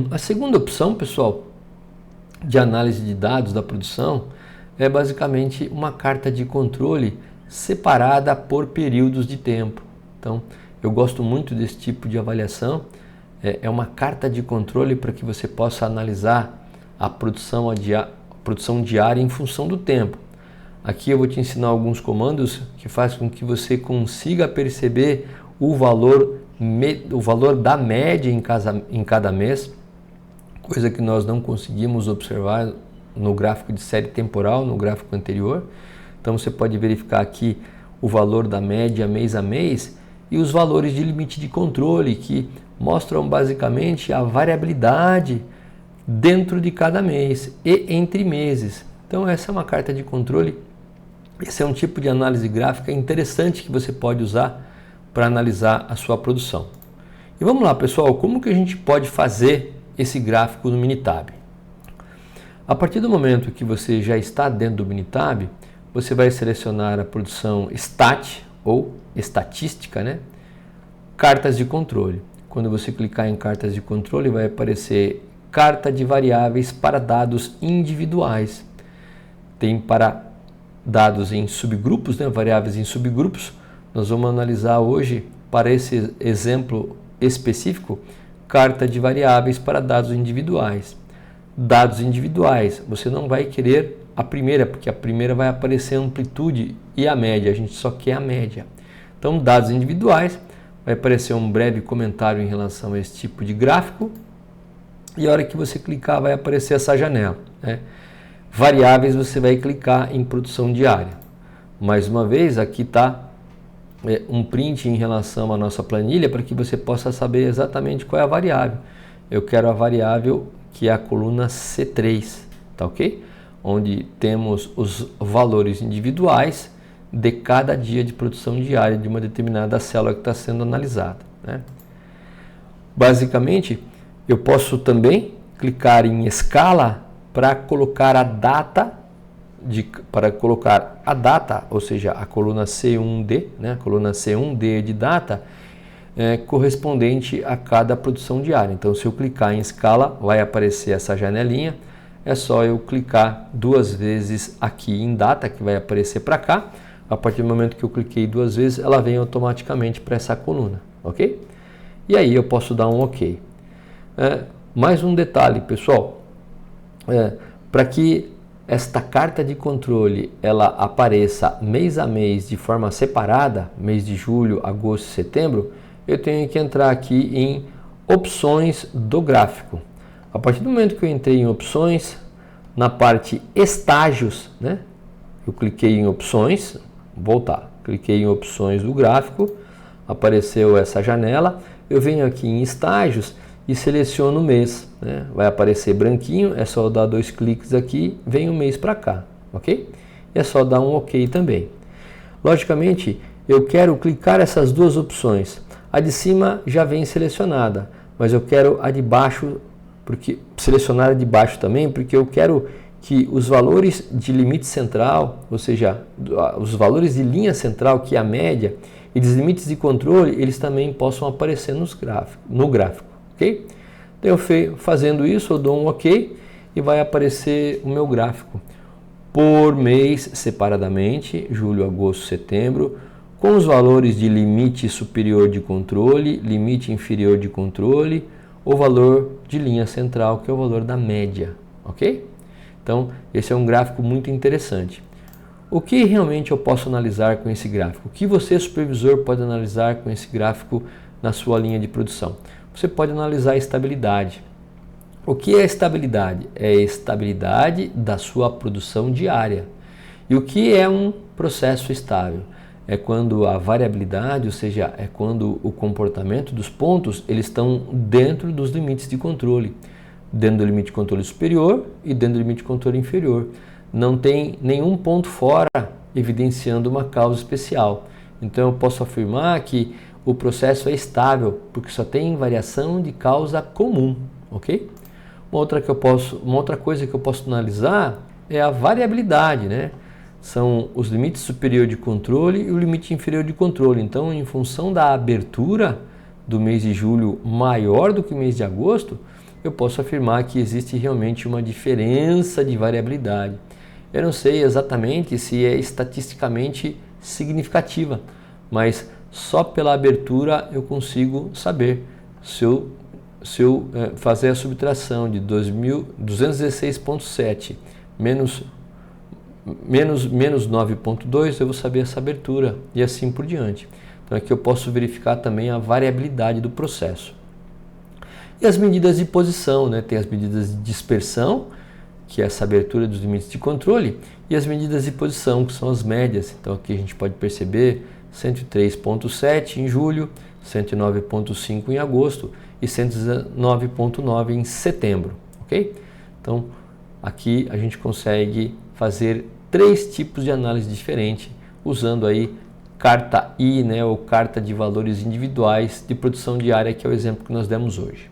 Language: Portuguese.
A segunda opção, pessoal, de análise de dados da produção é basicamente uma carta de controle separada por períodos de tempo. Então, eu gosto muito desse tipo de avaliação. É uma carta de controle para que você possa analisar a produção diária em função do tempo. Aqui eu vou te ensinar alguns comandos que fazem com que você consiga perceber o valor da média em cada mês, coisa que nós não conseguimos observar no gráfico de série temporal, no gráfico anterior. Então você pode verificar aqui o valor da média mês a mês e os valores de limite de controle, que mostram basicamente a variabilidade dentro de cada mês e entre meses. Então essa é uma carta de controle, esse é um tipo de análise gráfica interessante que você pode usar para analisar a sua produção. E vamos lá, pessoal, como que a gente pode fazer esse gráfico no Minitab? A partir do momento que você já está dentro do Minitab, você vai selecionar a produção Stat ou estatística, né? Cartas de controle. Quando você clicar em cartas de controle, vai aparecer carta de variáveis para dados individuais. Tem para dados em subgrupos, né? Variáveis em subgrupos. Nós vamos analisar hoje, para esse exemplo específico, carta de variáveis para dados individuais. Dados individuais, você não vai querer a primeira, porque a primeira vai aparecer a amplitude e a média, a gente só quer a média. Então, dados individuais, vai aparecer um breve comentário em relação a esse tipo de gráfico, e a hora que você clicar vai aparecer essa janela, né? Variáveis, você vai clicar em produção diária. Mais uma vez, aqui está um print em relação à nossa planilha para que você possa saber exatamente qual é a variável. Eu quero a variável que é a coluna C3, tá ok? Onde temos os valores individuais de cada dia de produção diária de uma determinada célula que está sendo analisada, né? Basicamente, eu posso também clicar em escala para colocar a data, ou seja, a coluna C1D, né? A coluna C1D de data, correspondente a cada produção diária. Então, se eu clicar em escala, vai aparecer essa janelinha. É só eu clicar duas vezes aqui em data, que vai aparecer para cá. A partir do momento que eu cliquei duas vezes, ela vem automaticamente para essa coluna, ok? E aí eu posso dar um ok. Mais um detalhe, pessoal. Para que esta carta de controle ela apareça mês a mês de forma separada, mês de julho, agosto e setembro, eu tenho que entrar aqui em opções do gráfico. A partir do momento que eu entrei em opções, na parte estágios, né? Eu cliquei em opções, cliquei em opções do gráfico, apareceu essa janela, eu venho aqui em estágios e seleciono o mês, né? Vai aparecer branquinho, é só dar dois cliques aqui, vem o mês para cá, ok? E é só dar um ok também. Logicamente, eu quero clicar essas duas opções. A de cima já vem selecionada, mas eu quero a de baixo, selecionar a de baixo também, porque eu quero que os valores de limite central, ou seja, os valores de linha central, que é a média, e dos limites de controle, eles também possam aparecer no gráfico, ok? Então, fazendo isso, eu dou um ok e vai aparecer o meu gráfico por mês separadamente, julho, agosto, setembro, com os valores de limite superior de controle, limite inferior de controle, o valor de linha central, que é o valor da média, ok? Então, esse é um gráfico muito interessante. O que realmente eu posso analisar com esse gráfico? O que você, supervisor, pode analisar com esse gráfico na sua linha de produção? Você pode analisar a estabilidade. O que é estabilidade? É a estabilidade da sua produção diária. E o que é um processo estável? É quando a variabilidade, ou seja, é quando o comportamento dos pontos, eles estão dentro dos limites de controle. Dentro do limite de controle superior e dentro do limite de controle inferior. Não tem nenhum ponto fora evidenciando uma causa especial. Então eu posso afirmar que o processo é estável, porque só tem variação de causa comum, ok? Uma outra coisa que eu posso analisar é a variabilidade, né? São os limites superior de controle e o limite inferior de controle. Então, em função da abertura do mês de julho maior do que o mês de agosto, eu posso afirmar que existe realmente uma diferença de variabilidade. Eu não sei exatamente se é estatisticamente significativa, mas só pela abertura eu consigo saber se eu fazer a subtração de 216,7 menos 9,2, eu vou saber essa abertura e assim por diante. Então aqui eu posso verificar também a variabilidade do processo. E as medidas de posição, né? Tem as medidas de dispersão, que é essa abertura dos limites de controle, e as medidas de posição, que são as médias. Então aqui a gente pode perceber 103,7 em julho, 109,5 em agosto e 119,9 em setembro, ok? Então aqui a gente consegue fazer 3 tipos de análise diferentes, usando aí carta I, né, ou carta de valores individuais de produção diária, que é o exemplo que nós demos hoje.